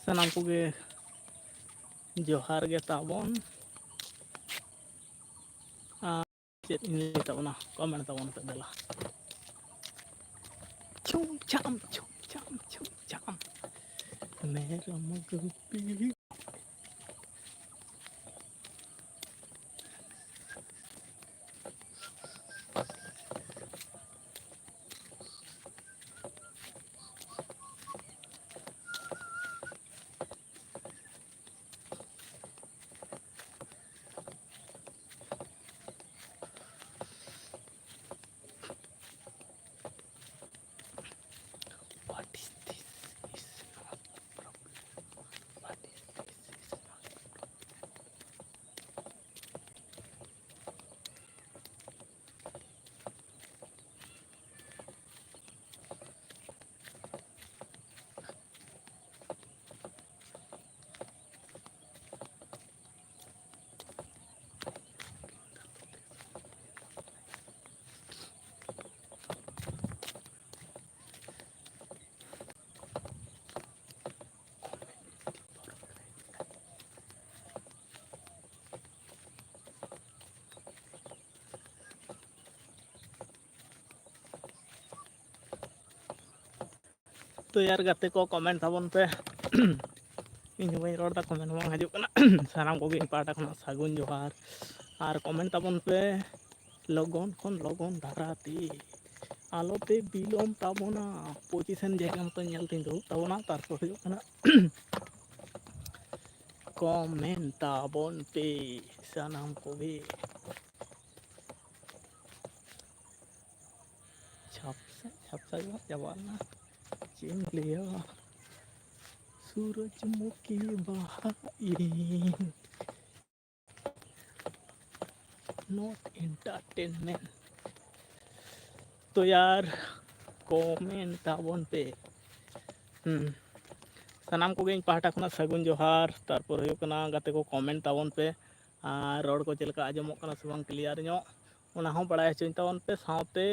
सानाम कोगे जोहार गे ताबन चेत इन ताबना कमेंट ताबन पे देला छुम छाम मेरा मगपी तो यार गाते को कमेंट ताबन पे इन बई रोडा कमेंट बांग हजू कना सानाम कोगे पाटा खना सागुन जोहार और कमेंट ताबन पे लगन खन लगन धाराती आलोते बिलोम ताबना पोजिशन जगह मत नेलतिन दो ताबना तारपो हजू कना कमेंट ताबन पे सानाम कोगे छापसा जवाना चेम लिया सूरजमुखी बहाइन नॉट एंटरटेनमेंट तो यार कमेंट ताबन पे सानाम कोगे पाहटा खना सगुन जोहार तारपर हुयो कना गाते को कमेंट ताबन पे और रोड को चलका आजमो कना से बांग क्लियर नो ओना हो बड़ाय हचोइन ताबन पे सावते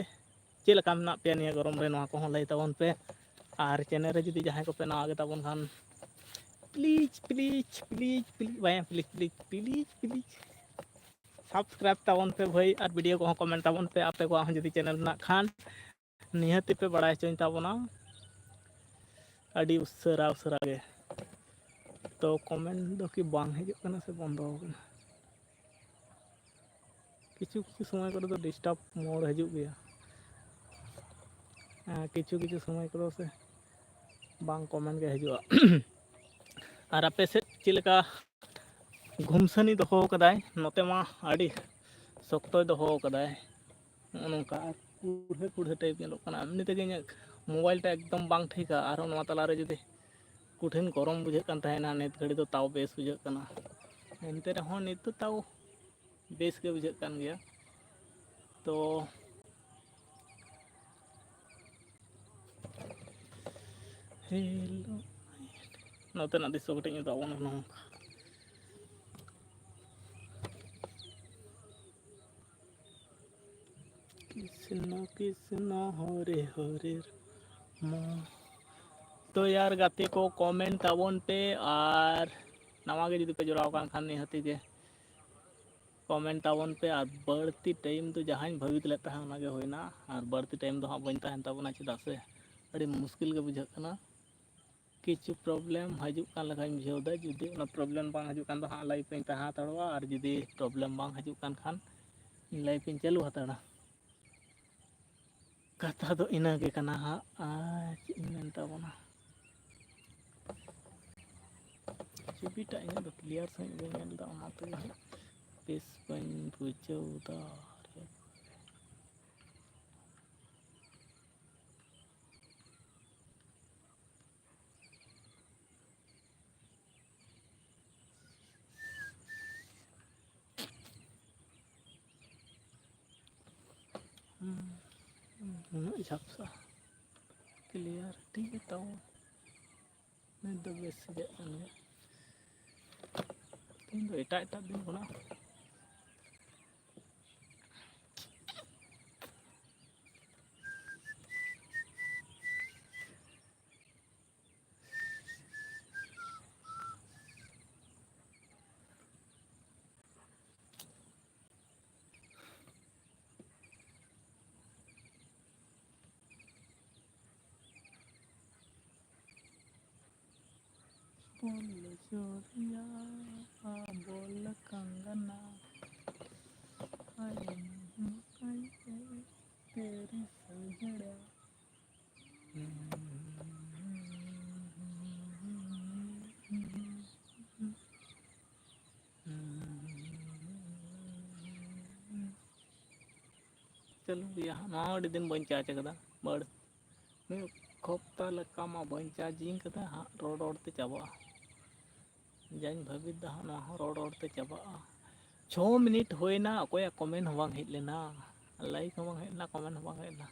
चलका मेना पे निया गरम रे नोआ को हो लई ताबन पे और चैनल रे जुदी जहां को पे नवा गे Taban Khan please please please please भाई please please please please subscribe Taban पे भाई और वीडियो को कमेंट ताबन पे आपे को जुदी चैनल ना खान निहति पे बड़ाय हचोइन ताबना अड़ी उसरा उसरा गे तो कमेंट दो कि बांग हजू कना से बंद हो कना किछु किछु समय को तो डिस्टर्ब मोड हजू गया किछु किछु समय को से बांग कमेंट के हजूआ और आपे से चिलका घुमसनी दोहो कदाय नोते मा अड़ी शक्तोय दोहो कदाय नोंका कुढ़े कुढ़े टाइप नेलो कना एमनी तेगे मोबाइल टा एकदम बांग ठीका और नोआ तला रे जुदी कुठिन गरम बुझे कान ताहेना नेत घड़ी तो ताव बेस बुझे कना एनते रहो नित तो ताव बेस के बुझे कान गया तो हेलो नोते ना दिसो कटिंग तावन नोंका कृष्ण कृष्ण हरे हरे तो यार गाते को कमेंट ताबन पे और नवा के जुदी पे जोड़ाव कान खान निहति के कमेंट ताबन पे और बढ़ती टाइम तो जहाँ भावित लेता है उना के होइना और बढ़ती टाइम तो हाँ बन ताहन ताबना चेदा से अड़ी मुश्किल के बुझे कना किछु प्रॉब्लम हजू कान लखान बुझेव दा जुदी उना प्रॉब्लम बांग हजू कान तो हाँ लाइफ पे तहा तड़वा और जुदी प्रॉब्लम बांग हजू कान खान लाइफ पे चालू हताड़ा कथा तो इना के कना हाँ आज मेन ताबना ᱪᱷᱚᱵᱤᱴᱟᱜ ᱤᱧᱟᱹᱜ ᱫᱚ ᱠᱞᱤᱭᱟᱨ ᱥᱟᱺᱦᱤᱡ ᱵᱟᱹᱧ ᱧᱮᱞ ᱮᱫᱟ, ᱚᱱᱟ ᱛᱮᱜᱮ ᱦᱟᱸᱜ ᱵᱮᱥ ᱵᱟᱹᱧ ᱵᱩᱡᱷᱟᱹᱣ ᱮᱫᱟ᱾ ᱩᱱᱟᱹᱜ ᱡᱷᱟᱯᱥᱟ ᱠᱞᱤᱭᱟᱨᱴᱤ ᱜᱮᱛᱟᱢ ᱱᱤᱛ ᱫᱚ ᱵᱮᱥ ᱥᱟᱡᱟᱜ ᱠᱟᱱ ᱜᱮᱭᱟ᱾ ᱤᱧ ᱫᱚ ᱮᱴᱟᱜ ᱮᱴᱟᱜ ᱫᱤᱱ ᱠᱷᱚᱱᱟᱜ बोल जोरिया बोल कंगना तेरी सजड़ा। चलो भैया नवा अड़ी दिन बन चार्ज कदा बड़ मैं हफ्ता लेका मा बन चार्जिंग कदा हाँ रोड रोड ते चाबा जाइन भाभी दा हाँ रोड रोड ते चाबा 6 मिनट होना अकोया कमेंट हवा हेज लेना लाइक हवा हेज लेना कमेंट हवा हेज लेना।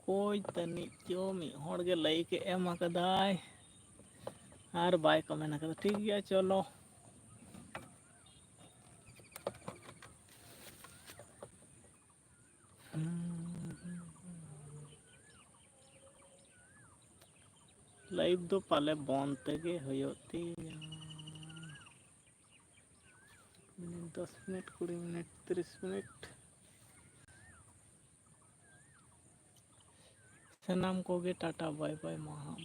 कोई तनिक जो मिद हड़ के लाइक एम कदाय और बाय कमेंट कदा ठीक गया चलो लाइव दो पाले बंद तेगे होयो तिया 10 मिनट 20 मिनट 30 मिनट सनाम को गे टाटा बाय बाय महा